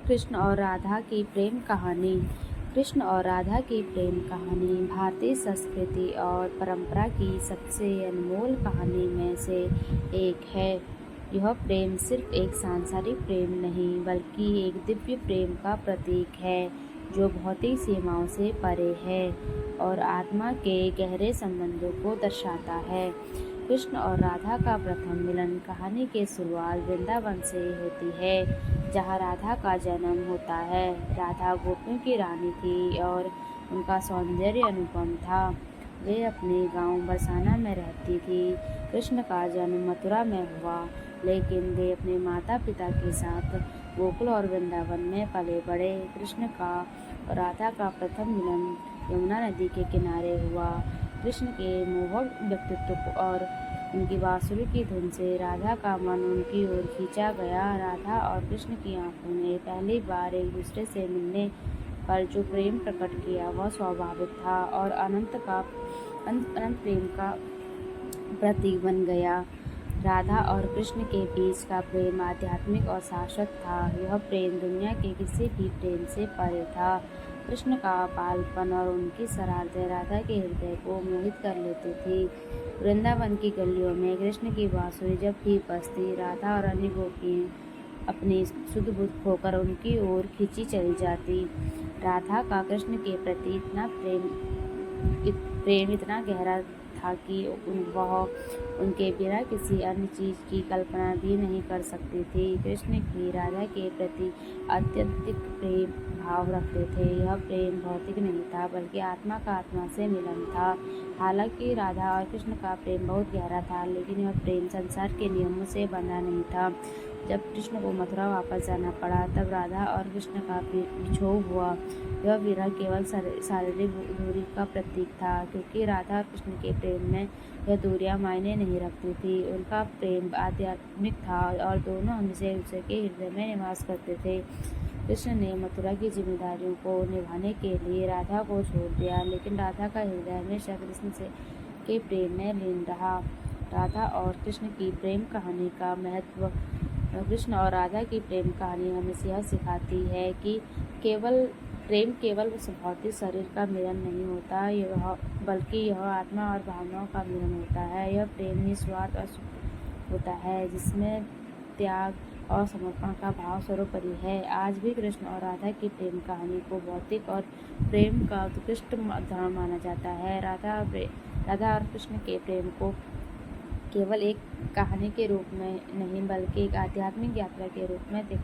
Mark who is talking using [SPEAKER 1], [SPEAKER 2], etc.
[SPEAKER 1] कृष्ण और राधा की प्रेम कहानी। कृष्ण और राधा की प्रेम कहानी भारतीय संस्कृति और परंपरा की सबसे अनमोल कहानी में से एक है। यह प्रेम सिर्फ एक सांसारिक प्रेम नहीं बल्कि एक दिव्य प्रेम का प्रतीक है जो भौतिक सीमाओं से परे है और आत्मा के गहरे संबंधों को दर्शाता है। कृष्ण और राधा का प्रथम मिलन कहानी की शुरुआत वृंदावन से होती है, जहाँ राधा का जन्म होता है। राधा गोपियों की रानी थी और उनका सौंदर्य अनुपम था। वे अपने गांव बरसाना में रहती थी। कृष्ण का जन्म मथुरा में हुआ, लेकिन वे अपने माता पिता के साथ गोकुल और वृंदावन में पले बड़े। कृष्ण का और राधा का प्रथम मिलन यमुना नदी के किनारे हुआ। कृष्ण के मोहक व्यक्तित्व और उनकी बांसुरी की धुन से राधा का मन उनकी ओर खींचा गया। राधा और कृष्ण की आंखों ने पहली बार एक दूसरे से मिलने पर जो प्रेम प्रकट किया वह स्वाभाविक था और अनंत प्रेम का प्रतीक बन गया। राधा और कृष्ण के बीच का प्रेम आध्यात्मिक और शाश्वत था। यह प्रेम दुनिया के किसी भी प्रेम से परे था। कृष्ण का बालपन और उनकी शरारतें राधा के हृदय को मोहित कर लेती थी। वृंदावन की गलियों में कृष्ण की बांसुरी जब भी बजती, राधा और अन्य गोपियाँ अपनी सुध बुध खोकर उनकी ओर खींची चली जाती। राधा का कृष्ण के प्रति प्रेम इतना गहरा था कि वह उनके बिना किसी अन्य चीज की कल्पना भी नहीं कर सकती थी। कृष्ण की राधा के प्रति अत्यधिक प्रेम भाव रखते थे। यह प्रेम भौतिक नहीं था बल्कि आत्मा का आत्मा से मिलन था। हालांकि राधा और कृष्ण का प्रेम बहुत गहरा था, लेकिन यह प्रेम संसार के नियमों से बंधा नहीं था। जब कृष्ण को मथुरा वापस जाना पड़ा तब राधा और कृष्ण का विछोह हुआ। यह विरह केवल शारीरिक दूरी का प्रतीक था, क्योंकि राधा और कृष्ण के प्रेम में यह दूरियां मायने नहीं रखती थी। उनका प्रेम आध्यात्मिक था और दोनों हमेशा एक दूसरे के हृदय में निवास करते थे। कृष्ण ने मथुरा की जिम्मेदारियों को निभाने के लिए राधा को छोड़ दिया, लेकिन राधा का हृदय हमेशा कृष्ण के प्रेम में लीन रहा। राधा और कृष्ण की प्रेम कहानी का महत्व। कृष्ण और राधा की प्रेम कहानी हमें यह सिखाती है कि प्रेम केवल उस भौतिक शरीर का मिलन नहीं होता, बल्कि यह आत्मा और भावनाओं का मिलन होता है। यह प्रेम निस्वार्थ और होता है, जिसमें त्याग और समर्पण का भाव सर्वोपरि है। आज भी कृष्ण और राधा की प्रेम कहानी को भौतिक और प्रेम का उत्कृष्ट उदाहरण माना जाता है। राधा और कृष्ण के प्रेम को केवल एक कहानी के रूप में नहीं बल्कि एक आध्यात्मिक यात्रा के रूप में देखा